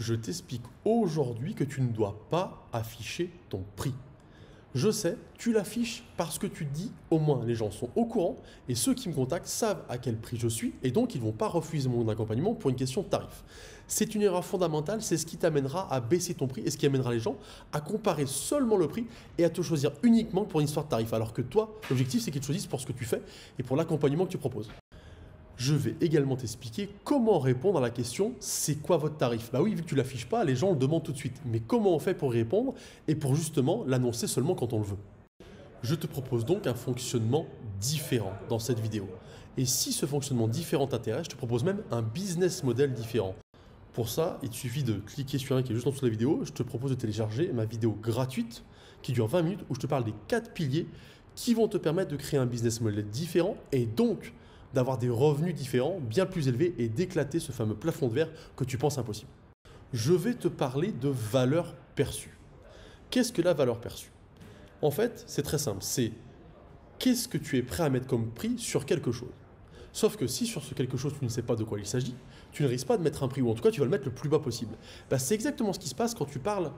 Je t'explique aujourd'hui que tu ne dois pas afficher ton prix. Je sais, tu l'affiches parce que tu te dis au moins les gens sont au courant et ceux qui me contactent savent à quel prix je suis et donc ils ne vont pas refuser mon accompagnement pour une question de tarif. C'est une erreur fondamentale, c'est ce qui t'amènera à baisser ton prix et ce qui amènera les gens à comparer seulement le prix et à te choisir uniquement pour une histoire de tarif. Alors que toi, l'objectif c'est qu'ils te choisissent pour ce que tu fais et pour l'accompagnement que tu proposes. Je vais également t'expliquer comment répondre à la question « c'est quoi votre tarif ?» Bah oui, vu que tu ne l'affiches pas, les gens le demandent tout de suite. Mais comment on fait pour y répondre et pour justement l'annoncer seulement quand on le veut? Je te propose donc un fonctionnement différent dans cette vidéo. Et si ce fonctionnement différent t'intéresse, je te propose même un business model différent. Pour ça, il te suffit de cliquer sur un lien qui est juste en dessous de la vidéo. Je te propose de télécharger ma vidéo gratuite qui dure 20 minutes où je te parle des 4 piliers qui vont te permettre de créer un business model différent et donc d'avoir des revenus différents, bien plus élevés et d'éclater ce fameux plafond de verre que tu penses impossible. Je vais te parler de valeur perçue. Qu'est-ce que la valeur perçue? En fait, c'est très simple, c'est qu'est-ce que tu es prêt à mettre comme prix sur quelque chose. Sauf que si sur ce quelque chose tu ne sais pas de quoi il s'agit, tu ne risques pas de mettre un prix, ou en tout cas tu vas le mettre le plus bas possible. Bah, c'est exactement ce qui se passe quand tu parles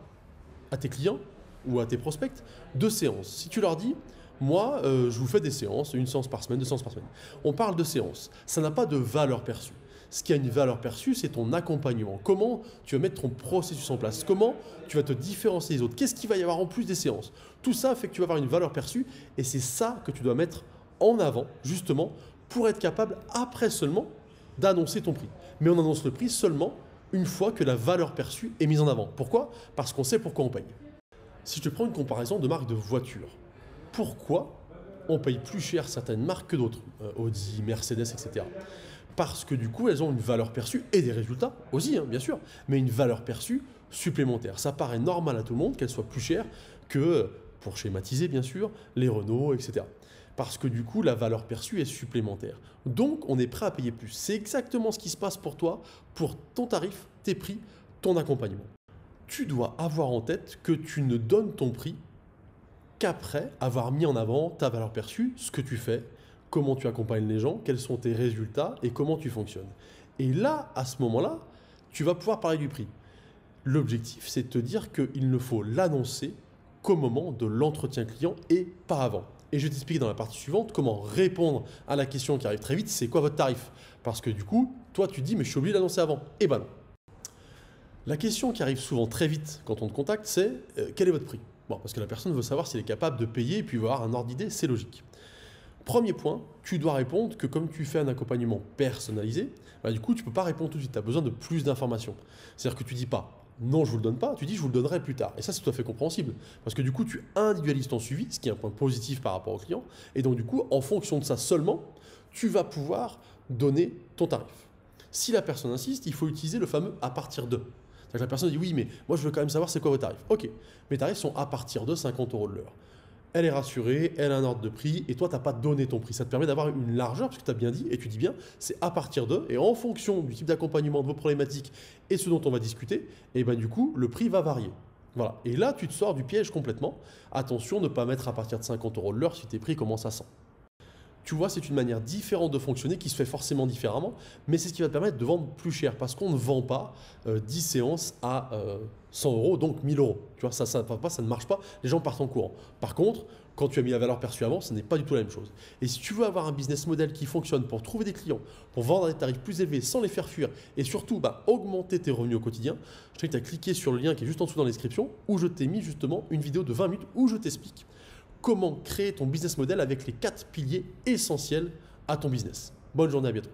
à tes clients ou à tes prospects de séances. Si tu leur dis moi, je vous fais des séances, une séance par semaine, 2 séances par semaine. On parle de séances. Ça n'a pas de valeur perçue. Ce qui a une valeur perçue, c'est ton accompagnement. Comment tu vas mettre ton processus en place? Comment tu vas te différencier des autres? Qu'est-ce qu'il va y avoir en plus des séances? Tout ça fait que tu vas avoir une valeur perçue et c'est ça que tu dois mettre en avant, justement, pour être capable, après seulement, d'annoncer ton prix. Mais on annonce le prix seulement une fois que la valeur perçue est mise en avant. Pourquoi? Parce qu'on sait pourquoi on paye. Si je te prends une comparaison de marque de voiture, pourquoi on paye plus cher certaines marques que d'autres, Audi, Mercedes, etc. Parce que du coup, elles ont une valeur perçue et des résultats aussi, bien sûr, mais une valeur perçue supplémentaire. Ça paraît normal à tout le monde qu'elles soient plus chères que, pour schématiser bien sûr, les Renault, etc. Parce que du coup, la valeur perçue est supplémentaire. Donc, on est prêt à payer plus. C'est exactement ce qui se passe pour toi, pour ton tarif, tes prix, ton accompagnement. Tu dois avoir en tête que tu ne donnes ton prix qu'après avoir mis en avant ta valeur perçue, ce que tu fais, comment tu accompagnes les gens, quels sont tes résultats et comment tu fonctionnes. Et là, à ce moment-là, tu vas pouvoir parler du prix. L'objectif, c'est de te dire qu'il ne faut l'annoncer qu'au moment de l'entretien client et pas avant. Et je vais t'expliquer dans la partie suivante comment répondre à la question qui arrive très vite, c'est quoi votre tarif? Parce que du coup, toi tu dis mais je suis obligé d'annoncer avant. Eh ben non. La question qui arrive souvent très vite quand on te contacte, c'est quel est votre prix? Bon, parce que la personne veut savoir s'il est capable de payer et puis avoir un ordre d'idée, c'est logique. Premier point, tu dois répondre que comme tu fais un accompagnement personnalisé, du coup, tu ne peux pas répondre tout de suite, tu as besoin de plus d'informations. C'est-à-dire que tu ne dis pas non, je ne vous le donne pas, tu dis je vous le donnerai plus tard. Et ça, c'est tout à fait compréhensible. Parce que du coup, tu individualises ton suivi, ce qui est un point positif par rapport au client. Et donc, du coup, en fonction de ça seulement, tu vas pouvoir donner ton tarif. Si la personne insiste, il faut utiliser le fameux à partir de. C'est-à-dire que la personne dit oui, mais moi je veux quand même savoir c'est quoi vos tarifs. Ok, mes tarifs sont à partir de 50 € de l'heure. Elle est rassurée, elle a un ordre de prix et toi tu n'as pas donné ton prix. Ça te permet d'avoir une largeur parce que tu as bien dit et tu dis bien c'est à partir de et en fonction du type d'accompagnement, de vos problématiques et ce dont on va discuter, et ben du coup le prix va varier. Voilà. Et là tu te sors du piège complètement. Attention, ne pas mettre à partir de 50 € de l'heure si tes prix commencent à 100. Tu vois, c'est une manière différente de fonctionner qui se fait forcément différemment, mais c'est ce qui va te permettre de vendre plus cher parce qu'on ne vend pas 10 séances à 100 €, donc 1000 €. Tu vois, ça ne marche pas, les gens partent en courant. Par contre, quand tu as mis la valeur perçue avant, ce n'est pas du tout la même chose. Et si tu veux avoir un business model qui fonctionne pour trouver des clients, pour vendre à des tarifs plus élevés sans les faire fuir et surtout augmenter tes revenus au quotidien, je t'invite à cliquer sur le lien qui est juste en dessous dans la description où je t'ai mis justement une vidéo de 20 minutes où je t'explique comment créer ton business model avec les 4 piliers essentiels à ton business. Bonne journée, à bientôt.